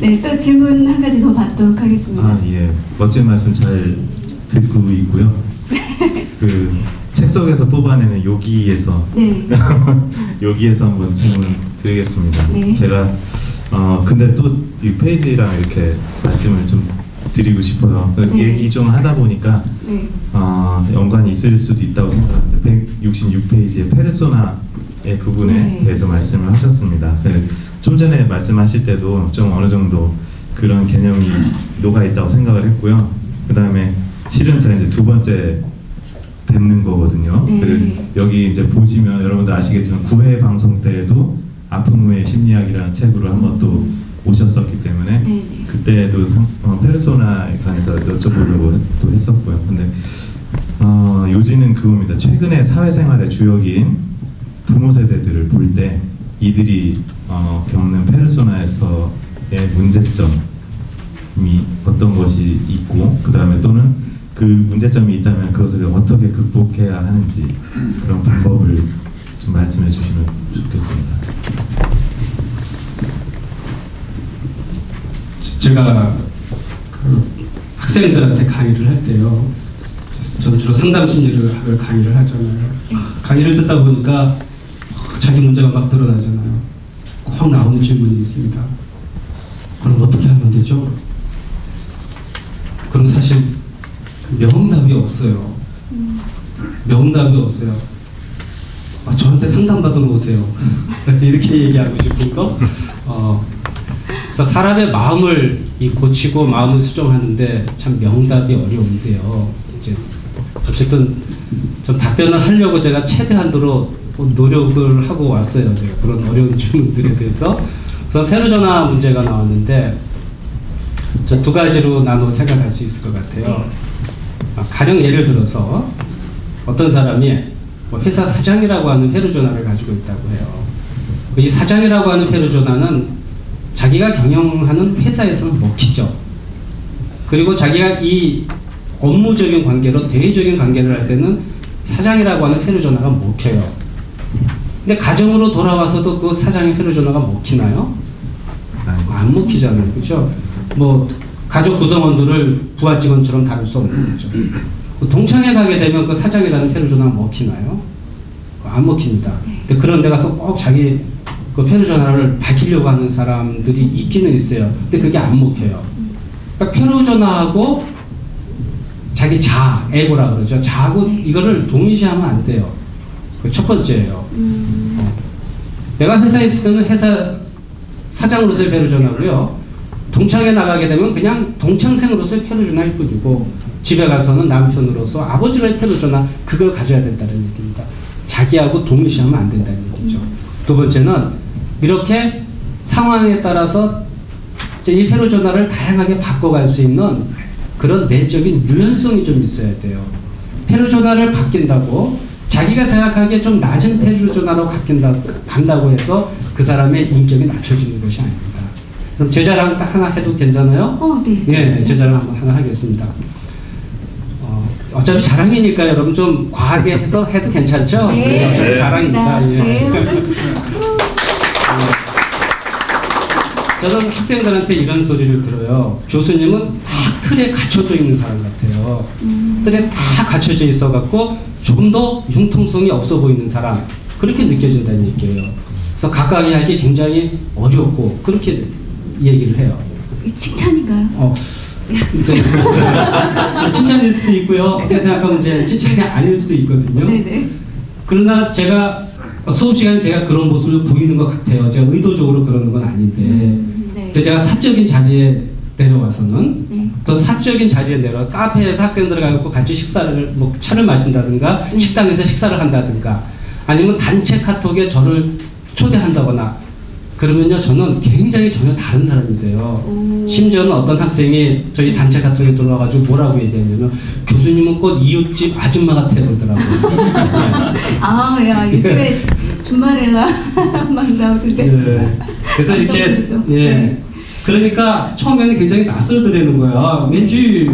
네, 또 질문 한 가지 더 받도록 하겠습니다. 아, 예. 멋진 말씀 잘 듣고 있고요. 그 책속에서 뽑아내는 요기에서 네. 요기에서 한번 질문 드리겠습니다. 네. 제가 근데 또 이 페이지랑 이렇게 말씀을 좀 드리고 싶어요. 네. 얘기 좀 하다 보니까 네. 연관이 있을 수도 있다고 생각하는데 166페이지의 페르소나의 부분에 네. 대해서 말씀을 하셨습니다. 네. 좀 전에 말씀하실 때도 좀 어느 정도 그런 개념이 녹아 있다고 생각을 했고요. 그 다음에 실은 제가 이제 두 번째 뵙는 거거든요. 네. 여기 이제 보시면 여러분들 아시겠지만 9회 방송 때에도 아픔 후의 심리학이라는 책으로 한번 또 오셨었기 때문에 네. 그때도 페르소나에 관해서 여쭤보려고 또 했었고요. 근데 요지는 그겁니다. 최근에 사회생활의 주역인 부모 세대들을 볼 때 이들이 겪는 페르소나에서의 문제점이 어떤 것이 있고 그 다음에 또는 그 문제점이 있다면 그것을 어떻게 극복해야 하는지 그런 방법을 좀 말씀해 주시면 좋겠습니다. 제가 그 학생들한테 강의를 할 때요. 저는 주로 상담 심리를 강의를 하잖아요. 강의를 듣다 보니까 자기 문제가 막 드러나잖아요. 확 나오는 질문이 있습니다. 그럼 어떻게 하면 되죠? 그럼 사실 명답이 없어요. 명답이 없어요. 저한테 상담받으러 오세요. 이렇게 얘기하고 싶은 거. 그래서 사람의 마음을 고치고 마음을 수정하는데 참 명답이 어려운데요. 이제 어쨌든 좀 답변을 하려고 제가 최대한도로 노력을 하고 왔어요. 제가 그런 어려운 질문들에 대해서. 그래서 페르소나 문제가 나왔는데 저 두 가지로 나눠 생각할 수 있을 것 같아요. 가령 예를 들어서 어떤 사람이 뭐 회사 사장이라고 하는 페르소나를 가지고 있다고 해요. 이 사장이라고 하는 페르소나는 자기가 경영하는 회사에서는 먹히죠. 그리고 자기가 이 업무적인 관계로 대외적인 관계를 할 때는 사장이라고 하는 페르소나가 먹혀요. 근데 가정으로 돌아와서도 그 사장의 페르소나가 먹히나요? 안 먹히잖아요. 그렇죠? 뭐 가족 구성원들을 부하 직원처럼 다룰 수 없는 거죠. 동창회 가게 되면 그 사장이라는 페르소나가 먹히나요? 안 먹힙니다. 근데 그런 데 가서 꼭 자기 그 페르소나를 밝히려고 하는 사람들이 있기는 있어요. 근데 그게 안 먹혀요. 그러니까 페르소나하고 자기 자아, 에고라 그러죠. 자아하고 이거를 동일시하면 안 돼요. 그 첫 번째예요. 내가 회사에 있을 때는 회사 사장으로서의 페르소나고요. 동창회 나가게 되면 그냥 동창생으로서의 페르소나일 뿐이고 집에 가서는 남편으로서 아버지로의 페르소나 그걸 가져야 된다는 얘기입니다. 자기하고 동일시하면 안 된다는 얘기죠. 두 번째는 이렇게 상황에 따라서 이 페르소나를 다양하게 바꿔갈 수 있는 그런 내적인 유연성이 좀 있어야 돼요. 페르소나를 바뀐다고 자기가 생각하기에 좀 낮은 페르소나로 간다고 해서 그 사람의 인격이 낮춰지는 것이 아닙니다. 그럼 제 자랑 딱 하나 해도 괜찮아요? 네. 네, 제 자랑 한번 하나 하겠습니다. 어차피 자랑이니까 여러분 좀 과하게 해서 해도 괜찮죠? 네. 어차피 자랑이니까. 네. 저는 학생들한테 이런 소리를 들어요. 교수님은 다 틀에 갇혀져 있는 사람 같아요. 틀에 다 갇혀져 있어갖고 조금 더 융통성이 없어 보이는 사람 그렇게 느껴진다는 얘기예요. 그래서 가까이 하기 굉장히 어렵고 그렇게 얘기를 해요. 칭찬인가요? 칭찬일 수도 있고요. 어떻게 생각하면 이제 칭찬이 아닐 수도 있거든요. 네네. 그러나 제가 수업 시간에 제가 그런 모습을 보이는 것 같아요. 제가 의도적으로 그러는 건 아닌데. 네. 근데 제가 사적인 자리에 내려와서는 네. 또 사적인 자리에 내려와 카페에서 학생들을 가고 같이 식사를 뭐 차를 마신다든가 네. 식당에서 식사를 한다든가 아니면 단체 카톡에 저를 초대한다거나 그러면요 저는 굉장히 전혀 다른 사람이 돼요. 심지어는 어떤 학생이 저희 단체 카톡에 들어와가지고 뭐라고 얘기하냐면 교수님은 꼭 이웃집 아줌마 같아요 그러더라고요. 야 요즘에 주말에나 막 나오던데. 네. 그래서 이렇게 예. 그러니까 처음에는 굉장히 낯설더라는 거야. 왠지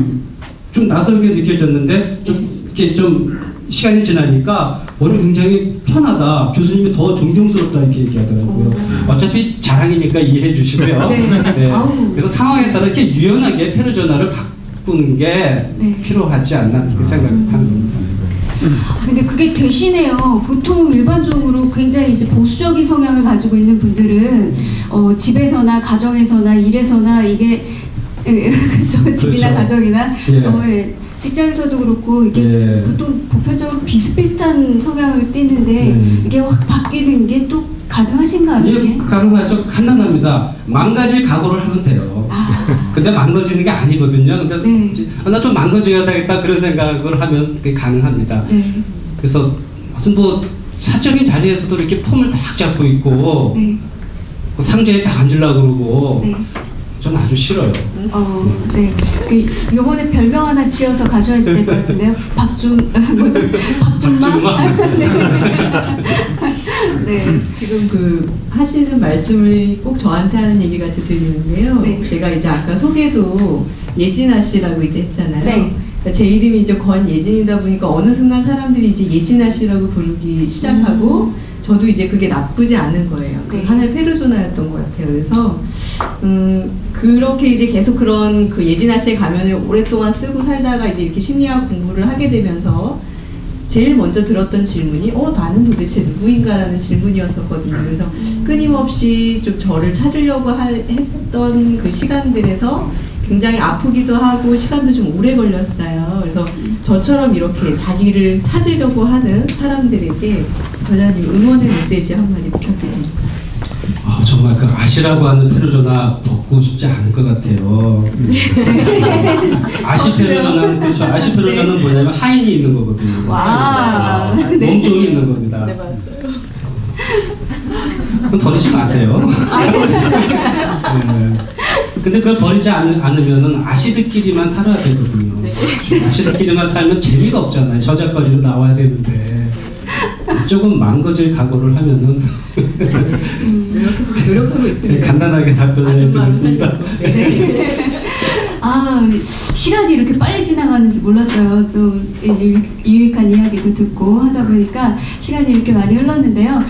좀 낯설게 느껴졌는데 좀 이렇게 좀 시간이 지나니까 오늘 굉장히 편하다. 교수님이 더 존경스럽다 이렇게 얘기하더라고요. 어차피 자랑이니까 이해해 주시고요. 네. 그래서 상황에 따라 이렇게 유연하게 페르소나를 바꾸는 게 필요하지 않나 이렇게 생각하는 겁니다. 근데 그게 되시네요. 보통 일반적으로 굉장히 이제 보수적인 성향을 가지고 있는 분들은 집에서나 가정에서나 일에서나 이게 그렇죠. 집이나 그렇죠. 가정이나 예. 직장에서도 그렇고 이게 보통 보편적으로 비슷비슷한 성향을 띠는데 이게 확 바뀌는 게 또 가능하신가요? 예, 가능하죠. 간단합니다. 망가질 각오를 하면 돼요. 근데 망가지는 게 아니거든요. 근데 나 좀 망가져야 되겠다 그런 생각을 하면 그게 가능합니다. 그래서 무슨 뭐 사적인 자리에서도 이렇게 폼을 딱 잡고 있고 상자에 딱 앉으려고 그러고 전 아주 싫어요. 네. 요번에 별명 하나 지어서 가져야지 될 것 같은데요. 박준마? 네. 지금 그 하시는 말씀을 꼭 저한테 하는 얘기 같이 들리는데요. 제가 이제 아까 소개도 예진아 씨라고 이제 했잖아요. 그러니까 제 이름이 이제 권예진이다 보니까 어느 순간 사람들이 이제 예진아 씨라고 부르기 시작하고 저도 이제 그게 나쁘지 않은 거예요. 하나의 페르소나였던 것 같아요. 그래서 그렇게 이제 계속 그런 그 예진아 씨의 가면을 오랫동안 쓰고 살다가 이제 이렇게 심리학 공부를 하게 되면서 제일 먼저 들었던 질문이 나는 도대체 누구인가라는 질문이었었거든요. 그래서 끊임없이 좀 저를 찾으려고 했던 그 시간들에서 굉장히 아프기도 하고 시간도 좀 오래 걸렸어요. 그래서 저처럼 이렇게 자기를 찾으려고 하는 사람들에게 전자님 응원의 메시지 한마디 부탁드립니다. 정말 그 아시라고 하는 페르소나 벗고 싶지 않을 것 같아요. 아시 페르소나는 그렇죠. 아시 페르소나는 뭐냐면 하인이 있는 거거든요. 와. 몸종이 있는 겁니다. 네, 맞아요. 그럼 버리지 마세요. 근데 그걸 버리지 않으면은 아시드끼리만 살아야 되거든요. 아시드끼리만 살면 재미가 없잖아요. 저작거리로 나와야 되는데. 조금 망가질 각오를 하면은 노력하고 있습니다. 간단하게 답변을 해드렸습니다. 시간이 이렇게 빨리 지나가는지 몰랐어요. 좀 유익한 이야기도 듣고 하다 보니까 시간이 이렇게 많이 흘렀는데요.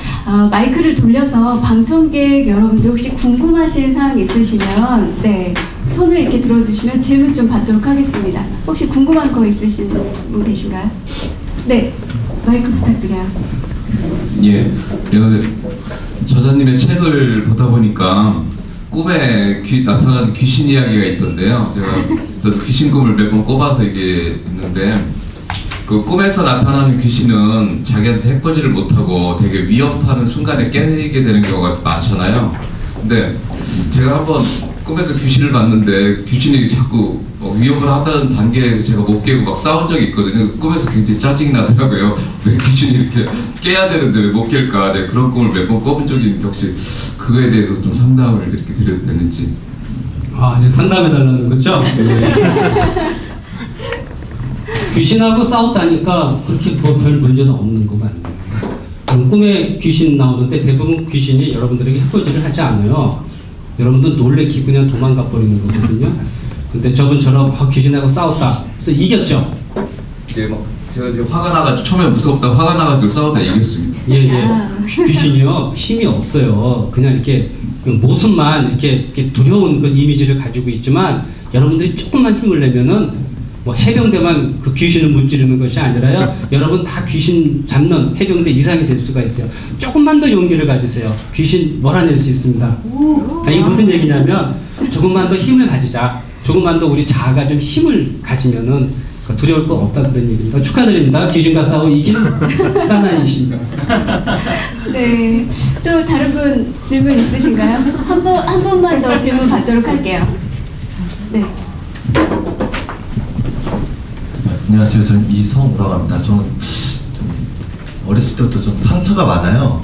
마이크를 돌려서 방청객 여러분들 혹시 궁금하신 사항 있으시면 손을 이렇게 들어주시면 질문 좀 받도록 하겠습니다. 혹시 궁금한 거 있으신 분 계신가요? 네, 마이크 부탁드려요. 예, 저자님의 책을 보다 보니까 꿈에 나타나는 귀신 이야기가 있던데요. 저도 귀신 꿈을 몇 번 꿔봐서 이게 있는데 그 꿈에서 나타나는 귀신은 자기한테 해코지를 못하고 되게 위협하는 순간에 깨게 되는 경우가 많잖아요. 근데 제가 한번 꿈에서 귀신을 봤는데 귀신이 자꾸 위협을 하다는 단계에서 제가 못 깨고 막 싸운 적이 있거든요. 꿈에서 굉장히 짜증이 나더라고요. 왜 귀신이 이렇게 깨야 되는데 왜 못 깰까? 그런 꿈을 몇 번 꿔본 적이 있는데 혹시 그거에 대해서 좀 상담을 이렇게 드려도 되는지. 이제 상담해달라는 거죠? 귀신하고 싸웠다니까 그렇게 별 문제는 없는 것 같네요. 꿈에 귀신 나오는데 대부분 귀신이 여러분들에게 해코지를 하지 않아요. 여러분들 놀래키고 그냥 도망가 버리는 거거든요. 근데 저분처럼 귀신하고 싸웠다. 그래서 이겼죠? 예, 제가 이제 화가 나가지고 처음에 무섭다 화가 나가지고 싸우다 이겼습니다. 귀신이요 힘이 없어요. 그냥 이렇게 모습만 이렇게 두려운 그 이미지를 가지고 있지만 여러분들이 조금만 힘을 내면은 해병대만 그 귀신을 문지르는 것이 아니라요. 여러분 다 귀신 잡는 해병대 이상이 될 수가 있어요. 조금만 더 용기를 가지세요. 귀신 몰아낼 수 있습니다. 이게 무슨 얘기냐면 조금만 더 힘을 가지자. 조금만 더 우리 자아가 좀 힘을 가지면은 두려울 거 없다 그런 얘기입니다. 축하드립니다. 귀신과 싸워 이긴 사나이십니다. 네. 또 다른 분 질문 있으신가요? 한 분만 더 질문 받도록 할게요. 네. 안녕하세요. 저는 이성우라고 합니다. 저는 좀 어렸을 때부터 좀 상처가 많아요.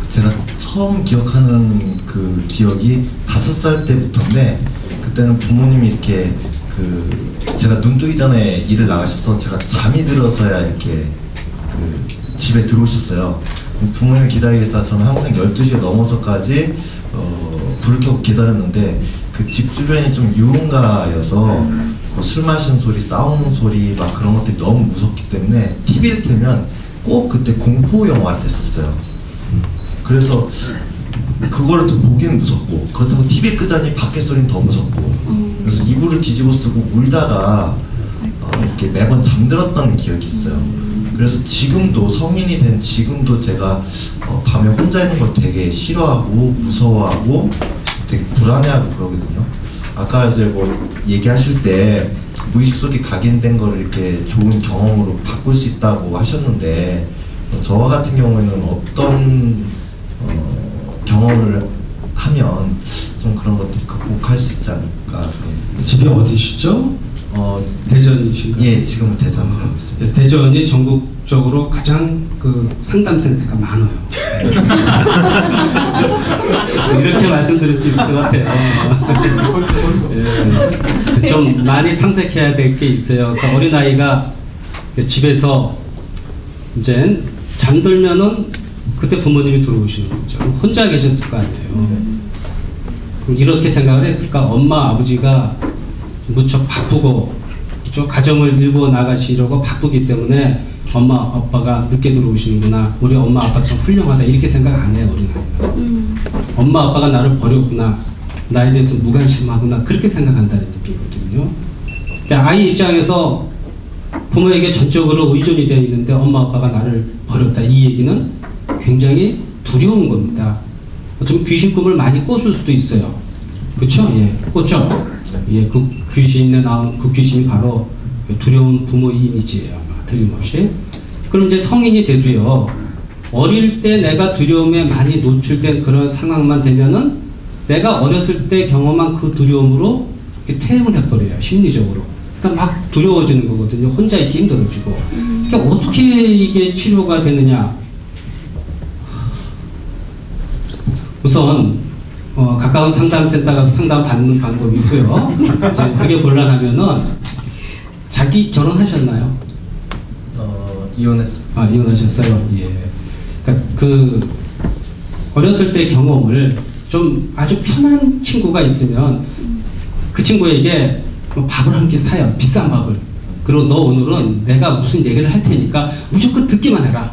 제가 처음 기억하는 그 기억이 5살 때부터인데 그때는 부모님이 이렇게 제가 눈 뜨기 전에 일을 나가셔서 제가 잠이 들어서야 이렇게 집에 들어오셨어요. 부모님을 기다리기 위해서 저는 항상 12시가 넘어서까지 불을 켜고 기다렸는데 그 집 주변이 좀 유흥가여서 뭐 술 마시는 소리, 싸우는 소리 막 그런 것들이 너무 무섭기 때문에 TV를 틀면 꼭 그때 공포 영화를 했었어요. 그래서 그거를 또 보기는 무섭고 그렇다고 TV 끄자니 밖에 소리는 더 무섭고 그래서 이불을 뒤집어 쓰고 울다가 이렇게 매번 잠들었던 기억이 있어요. 그래서 지금도 성인이 된 지금도 제가 밤에 혼자 있는 걸 되게 싫어하고 무서워하고 되게 불안해하고 그러거든요. 아까 이제 뭐 얘기하실 때 무의식 속에 각인된 거를 이렇게 좋은 경험으로 바꿀 수 있다고 하셨는데 저와 같은 경우에는 어떤 경험을 하면 좀 그런 것들이 극복할 수 있지 않을까. 집이 어디시죠? 대전이신가요? 예, 지금은 대전 살고 있습니다. 대전이 전국적으로 가장 그 상담센터가 많아요. 이렇게 말씀드릴 수 있을 것 같아요. 예, 좀 많이 탐색해야 될 게 있어요. 그러니까 어린아이가 집에서 이제 잠들면은 그때 부모님이 들어오시는 거죠. 혼자 계셨을 거 아니에요. 그럼 이렇게 생각을 했을까? 엄마, 아버지가 무척 바쁘고 그렇죠? 가정을 일구어 나가시려고 바쁘기 때문에 엄마, 아빠가 늦게 들어오시는구나. 우리 엄마, 아빠 참 훌륭하다. 이렇게 생각 안 해요, 어린아이가. 엄마, 아빠가 나를 버렸구나. 나에 대해서 무관심하구나. 그렇게 생각한다는 얘기거든요. 근데 아이 입장에서 부모에게 전적으로 의존이 되어 있는데 엄마, 아빠가 나를 버렸다. 이 얘기는 굉장히 두려운 겁니다. 좀 귀신 꿈을 많이 꿨을 수도 있어요. 그렇죠? 예, 꿨죠? 예, 그 귀신에 나온 그 귀신이 바로 두려운 부모의 이미지예요, 아마 틀림없이. 그럼 이제 성인이 돼도요, 어릴 때 내가 두려움에 많이 노출된 그런 상황만 되면은 내가 어렸을 때 경험한 그 두려움으로 퇴행을 해버려요, 심리적으로. 그러니까 막 두려워지는 거거든요. 혼자 있기 힘들어지고. 그러니까 어떻게 이게 치료가 되느냐? 우선 가까운 상담센터 가서 상담 받는 방법이 있고요. 이제 그게 곤란하면은 자기 결혼하셨나요? 이혼했습니다. 아, 이혼하셨어요. 예. 그러니까 그 어렸을 때 경험을 좀 아주 편한 친구가 있으면 그 친구에게 밥을 한 끼 사요. 비싼 밥을. 그리고 너 오늘은 내가 무슨 얘기를 할 테니까 무조건 듣기만 해라.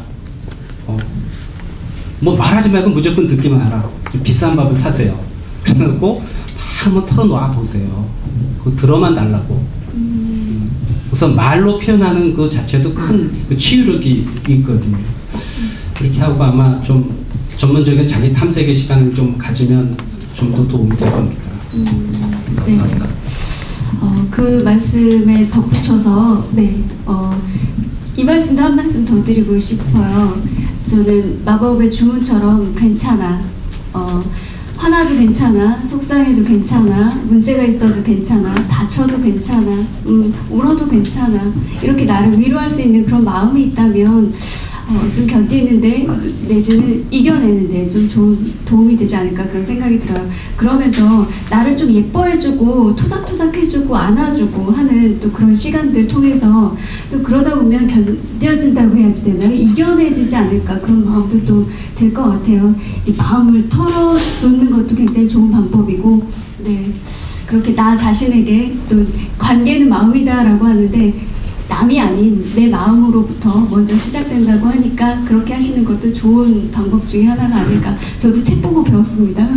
뭐 말하지 말고 무조건 듣기만 하라. 좀 비싼 밥을 사세요. 그래놓고 다 한번 털어놓아 보세요. 그거 들어만 달라고. 우선 말로 표현하는 그 자체도 큰 그 치유력이 있거든요. 그렇게 하고 아마 좀 전문적인 자기 탐색의 시간을 좀 가지면 좀 더 도움이 될 겁니다. 네. 그 말씀에 덧붙여서 이 말씀도 한 말씀 더 드리고 싶어요. 저는 마법의 주문처럼 괜찮아, 화나도 괜찮아, 속상해도 괜찮아, 문제가 있어도 괜찮아, 다쳐도 괜찮아, 울어도 괜찮아, 이렇게 나를 위로할 수 있는 그런 마음이 있다면 좀 견디는데 내지는 이겨내는데 좀 좋은 도움이 되지 않을까 그런 생각이 들어요. 그러면서 나를 좀 예뻐해주고 토닥토닥해주고 안아주고 하는 또 그런 시간들 통해서 또 그러다 보면 견뎌진다고 해야지 되나? 이겨내지지 않을까 그런 마음도 또 들 것 같아요. 이 마음을 털어놓는 것도 굉장히 좋은 방법이고, 네, 그렇게 나 자신에게 또 관계는 마음이다라고 하는데 남이 아닌 내 마음으로부터 먼저 시작된다고 하니까 그렇게 하시는 것도 좋은 방법 중에 하나가 아닐까. 저도 책 보고 배웠습니다.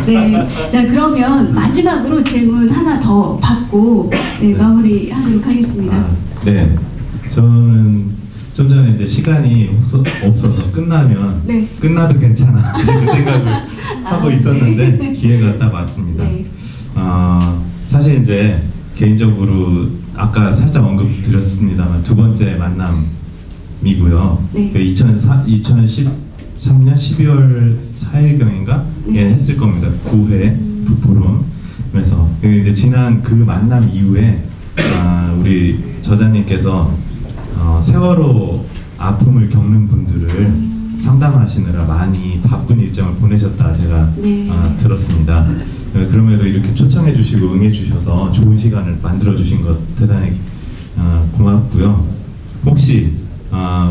네, 자 그러면 마지막으로 질문 하나 더 받고 마무리하도록 하겠습니다. 네, 저는 좀 전에 이제 시간이 없어서 끝나면 끝나도 괜찮아 이렇게 생각을 하고 있었는데 기회가 딱 왔습니다. 사실 이제 개인적으로 아까 살짝 언급드렸습니다만 두 번째 만남이고요. 2013년 12월 4일경인가 했을 겁니다. 9회 북포럼에서 이제 지난 그 만남 이후에 우리 저자님께서 세월호 아픔을 겪는 분들을 상담하시느라 많이 바쁜 일정을 보내셨다 제가 들었습니다. 그럼에도 이렇게 초청해 주시고 응해 주셔서 좋은 시간을 만들어 주신 것 대단히 고맙고요. 혹시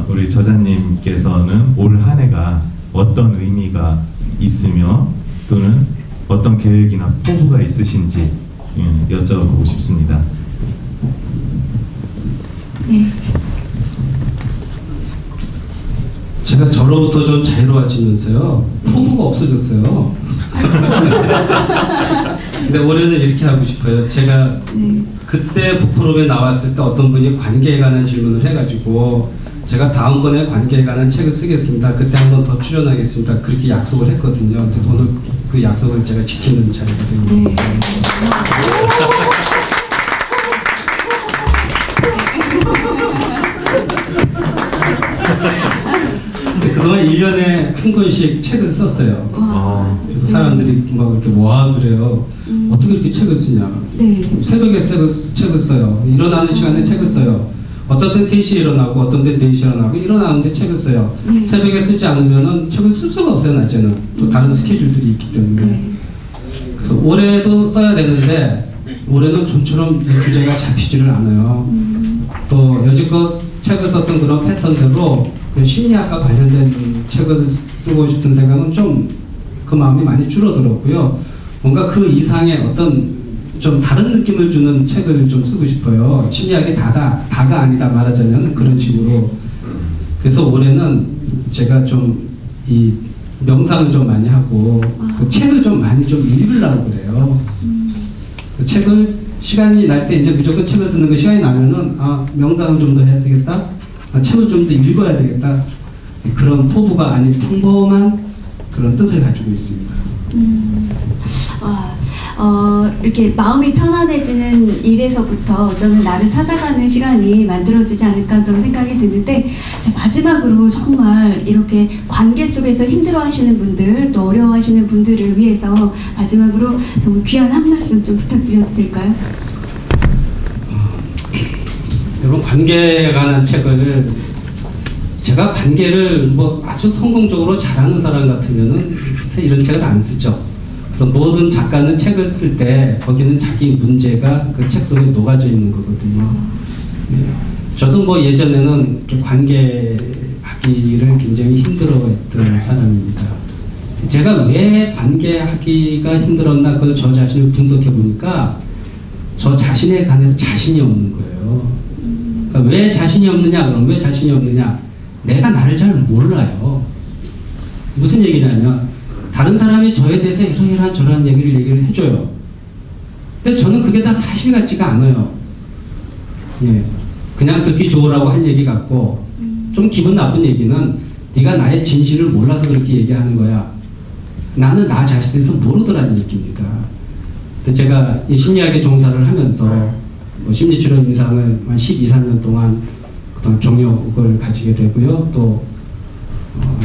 우리 저자님께서는 올 한 해가 어떤 의미가 있으며 또는 어떤 계획이나 포부가 있으신지 여쭤보고 싶습니다. 네. 제가 저로부터 좀 자유로워지면서요, 포부가 없어졌어요. 근데 올해는 이렇게 하고 싶어요. 제가 그때 북프롬에 나왔을 때 어떤 분이 관계에 관한 질문을 해가지고 제가 다음번에 관계에 관한 책을 쓰겠습니다. 그때 한 번 더 출연하겠습니다. 그렇게 약속을 했거든요. 오늘 그 약속을 제가 지키는 자리가 됩니다. 그동안 1년에 한 권씩 책을 썼어요. 그래서 사람들이 막 이렇게 와 그래요. 어떻게 이렇게 책을 쓰냐. 새벽에 책을 써요. 일어나는 시간에 책을 써요. 어떤 때 3시에 일어나고 어떤 때 4시에 일어나고 일어나는데 책을 써요. 새벽에 쓰지 않으면 책을 쓸 수가 없어요. 낮에는. 또 다른 스케줄들이 있기 때문에. 그래서 올해도 써야 되는데 올해는 좀처럼 이 주제가 잡히지를 않아요. 또 여지껏 책을 썼던 그런 패턴대로 그 심리학과 관련된 책을 쓰고 싶은 생각은 좀 그 마음이 많이 줄어들었고요. 뭔가 그 이상의 어떤 좀 다른 느낌을 주는 책을 좀 쓰고 싶어요. 심리학이 다가 아니다 말하자면 그런 식으로. 그래서 올해는 제가 좀 이 명상을 좀 많이 하고 그 책을 좀 많이 좀 읽으려고 그래요. 그 책을 시간이 날 때 이제 무조건 책을 쓰는 거 시간이 나면은 명상을 좀 더 해야 되겠다. 책을 좀 더 읽어야 되겠다. 그런 포부가 아닌 평범한 그런 뜻을 가지고 있습니다. 이렇게 마음이 편안해지는 일에서부터 어쩌면 나를 찾아가는 시간이 만들어지지 않을까 그런 생각이 드는데, 마지막으로 정말 이렇게 관계 속에서 힘들어하시는 분들 또 어려워하시는 분들을 위해서 마지막으로 정말 귀한 한 말씀 좀 부탁드려도 될까요? 여러분, 관계에 관한 책을 제가 관계를 뭐 아주 성공적으로 잘하는 사람 같으면은 이런 책을 안 쓰죠. 그래서 모든 작가는 책을 쓸 때 거기는 자기 문제가 그 책 속에 녹아져 있는 거거든요. 저도 뭐 예전에는 관계하기를 굉장히 힘들어했던 사람입니다. 제가 왜 관계하기가 힘들었나 그걸 저 자신을 분석해 보니까 저 자신에 관해서 자신이 없는 거예요. 그러니까 왜 자신이 없느냐? 그럼 왜 자신이 없느냐? 내가 나를 잘 몰라요. 무슨 얘기냐면 다른 사람이 저에 대해서 이러이러한 저러한 얘기를 해줘요. 근데 저는 그게 다 사실 같지가 않아요. 예, 그냥 듣기 좋으라고 한 얘기 같고, 좀 기분 나쁜 얘기는 네가 나의 진실을 몰라서 그렇게 얘기하는 거야. 나는 나 자신에서 모르더라는 얘기입니다. 근데 제가 이 심리학의 종사를 하면서 뭐 심리치료 임상을 한 12, 13년 동안 그동안 경력을 가지게 되고요. 또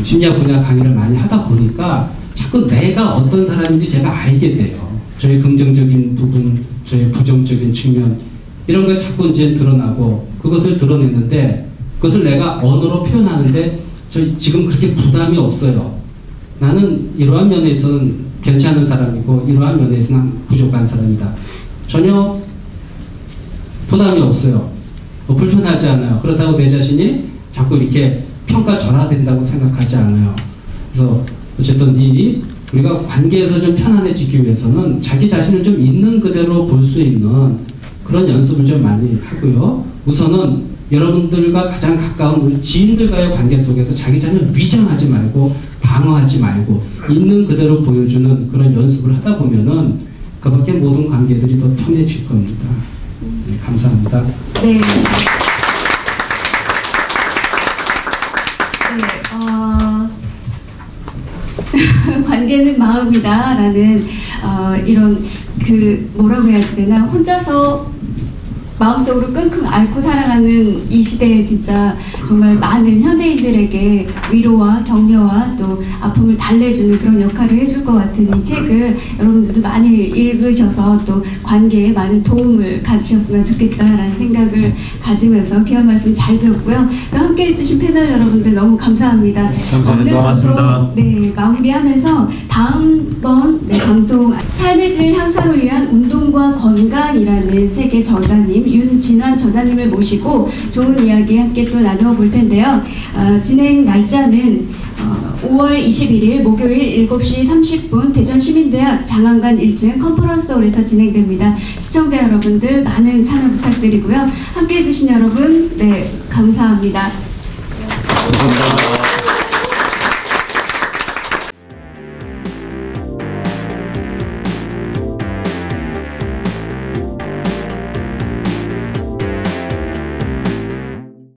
심리학 분야 강의를 많이 하다 보니까 자꾸 내가 어떤 사람인지 제가 알게 돼요. 저의 긍정적인 부분, 저의 부정적인 측면, 이런 걸 자꾸 이제 드러나고, 그것을 드러내는데 그것을 내가 언어로 표현하는데 저 지금 그렇게 부담이 없어요. 나는 이러한 면에서는 괜찮은 사람이고 이러한 면에서는 부족한 사람이다. 전혀 부담이 없어요. 불편하지 않아요. 그렇다고 내 자신이 자꾸 이렇게 평가절하된다고 생각하지 않아요. 그래서 어쨌든 우리가 관계에서 좀 편안해지기 위해서는 자기 자신을 좀 있는 그대로 볼 수 있는 그런 연습을 좀 많이 하고요. 우선은 여러분들과 가장 가까운 우리 지인들과의 관계 속에서 자기 자신을 위장하지 말고 방어하지 말고 있는 그대로 보여주는 그런 연습을 하다 보면은 그 밖에 모든 관계들이 더 편해질 겁니다. 네, 감사합니다. 네. 관계는 마음이다라는 이런 뭐라고 해야지 되나, 혼자서 마음속으로 끙끙 앓고 살아가는 이 시대에 진짜 정말 많은 현대인들에게 위로와 격려와 또 아픔을 달래주는 그런 역할을 해줄 것 같은 이 책을 여러분들도 많이 읽으셔서 또 관계에 많은 도움을 가지셨으면 좋겠다라는 생각을 가지면서 귀한 말씀 잘 들었고요. 또 함께 해주신 패널 여러분들 너무 감사합니다. 감사합니다. 고맙습니다. 네, 마무리하면서 다음번 방송 삶의 질 향상을 위한 운동과 건강이라는 책의 저자님 윤진환 저자님을 모시고 좋은 이야기 함께 또 나누어 볼 텐데요. 진행 날짜는 5월 21일 목요일 7시 30분 대전시민대학 장안간 1층 컨퍼런스홀에서 진행됩니다. 시청자 여러분들 많은 참여 부탁드리고요. 함께해 주신 여러분 네 감사합니다. 감사합니다.